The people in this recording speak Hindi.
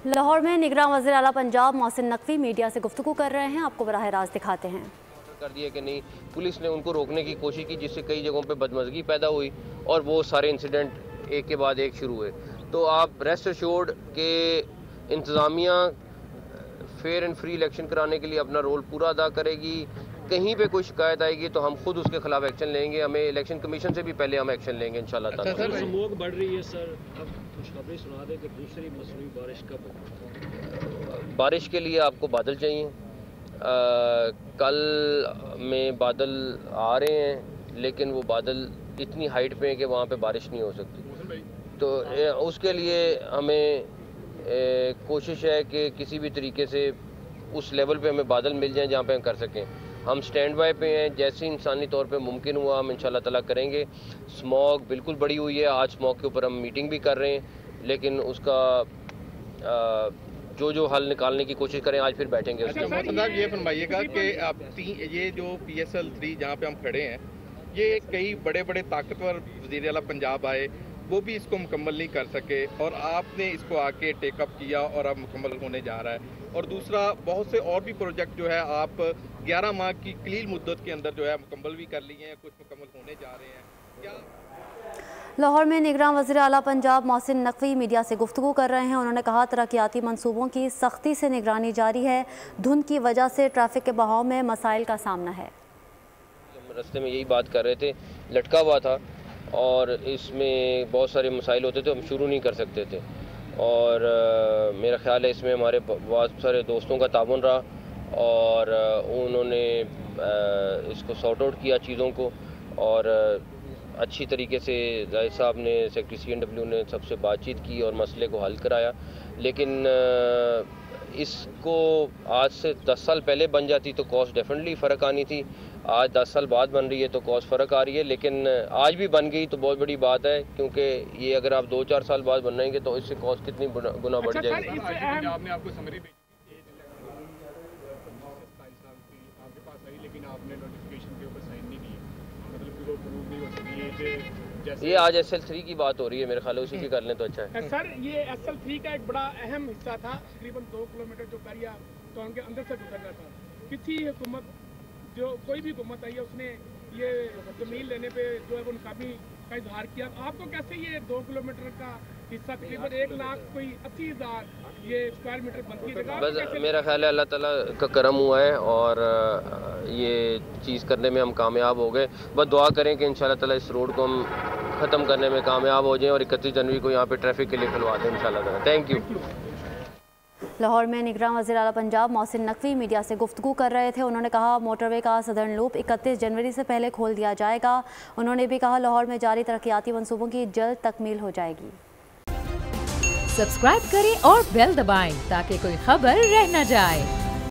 लाहौर में निगरान वज़ीर आला पंजाब मोहसिन नकवी मीडिया से गुफ्तगू कर रहे हैं। आपको बराह रास्त दिखाते हैं। कर दिया कि नहीं, पुलिस ने उनको रोकने की कोशिश की जिससे कई जगहों पे बदमज़गी पैदा हुई और वो सारे इंसिडेंट एक के बाद एक शुरू हुए। तो आप रेस्ट एश्योर्ड के इंतज़ामिया फेयर एंड फ्री इलेक्शन कराने के लिए अपना रोल पूरा अदा करेगी। कहीं पे कोई शिकायत आएगी तो हम खुद उसके खिलाफ एक्शन लेंगे। हमें इलेक्शन कमीशन से भी पहले हम एक्शन लेंगे इंशाल्लाह ताला। सर स्मोक बढ़ रही है सर, अब खुशखबरी सुना दें कि दूसरी मौसमी बारिश कब होगी? बारिश के लिए आपको बादल चाहिए। कल में बादल आ रहे हैं लेकिन वो बादल इतनी हाइट पे हैं कि वहाँ पे बारिश नहीं हो सकती। तो उसके लिए हमें कोशिश है कि किसी भी तरीके से उस लेवल पे हमें बादल मिल जाएं जहाँ पे हम कर सकें। हम स्टैंड बाय पे हैं, जैसे इंसानी तौर पे मुमकिन हुआ हम इंशाल्लाह ताला करेंगे। स्मॉग बिल्कुल बड़ी हुई है, आज स्मॉग के ऊपर हम मीटिंग भी कर रहे हैं, लेकिन उसका जो हल निकालने की कोशिश करें। आज फिर बैठेंगे उसके ऊपर। मोहसिन साहब ये फरमाइएगा कि आप ये जो PSL 3 जहाँ पे हम खड़े हैं, ये कई बड़े बड़े ताकतवर वज़ीर आला पंजाब आए, वो भी इसको मुकम्मल नहीं कर सके और आपने इसको आके टेकअप किया और अब मुकम्मल होने जा रहा है। और दूसरा, बहुत से और भी प्रोजेक्ट जो है आप 11 माह की कलील मुद्दत के अंदर जो है मुकम्मल भी कर लिए हैं, कुछ मुकम्मल होने जा रहे हैं। क्या लाहौर में निगरान वज़ीर आला पंजाब मोहसिन नकवी मीडिया से गुफ्तगू कर रहे हैं। उन्होंने कहा तरक्याती मंसूबों की सख्ती से निगरानी जारी है। धुंध की वजह से ट्रैफिक के बहाव में मसाइल का सामना है। रास्ते में यही बात कर रहे थे, लटका हुआ था और इसमें बहुत सारे मसाइल होते थे, हम शुरू नहीं कर सकते थे। और मेरा ख्याल है इसमें हमारे बहुत सारे दोस्तों का ताउन रहा और उन्होंने इसको सॉर्ट आउट किया चीज़ों को और अच्छी तरीके से जाहिद साहब ने, सेक्रेटरी CNW ने सबसे बातचीत की और मसले को हल कराया। लेकिन इसको आज से 10 साल पहले बन जाती तो कॉस्ट डेफिनेटली फ़र्क आनी थी। आज 10 साल बाद बन रही है तो कॉस्ट फ़र्क आ रही है, लेकिन आज भी बन गई तो बहुत बड़ी बात है, क्योंकि ये अगर आप 2-4 साल बाद बनाएंगे तो इससे कॉस्ट कितनी गुना बढ़ जाएगी। आपने आपको समरी आपके पास आई लेकिन आपने नोटिफिकेशन के ऊपर साइन नहीं किया, मतलब कि वो प्रूव नहीं हो सकी। ये आज SL3 की बात हो रही है, मेरे ख्याल है उसी की कर लें तो अच्छा है। सर ये SL3 का एक बड़ा अहम हिस्सा था, तकरीबन 2 किलोमीटर जो करिया तो उनके अंदर से गुजरना था। किसी हुकूमत, जो कोई भी हुकूमत आई है, उसने ये जमीन लेने पे जो है वो नाकामी का इजहार किया। आपको कैसे ये 2 किलोमीटर का हिस्सा तकरीबन 1,80,000 ये स्क्वायर मीटर बनती है? बस मेरा ख्याल है अल्लाह ताला का करम हुआ है और ये चीज़ करने में हम कामयाब हो गए। बस दुआ करें कि इंशाल्लाह ताला इस रोड को हम ख़त्म करने में कामयाब हो जाएं और 31 जनवरी को यहाँ पे ट्रैफिक के लिए खुलवा दें इंशाल्लाह ताला। Thank you. लाहौर में निगरान वज़ीर आला पंजाब मोहसिन नकवी मीडिया से गुफ्तगू कर रहे थे। उन्होंने कहा मोटरवे का सदर्न लूप 31 जनवरी से पहले खोल दिया जाएगा। उन्होंने भी कहा लाहौर में जारी तरक्याती मंसूबों की जल्द तकमील हो जाएगी। सब्सक्राइब करें और बेल दबाएं ताकि कोई खबर रह न जाए।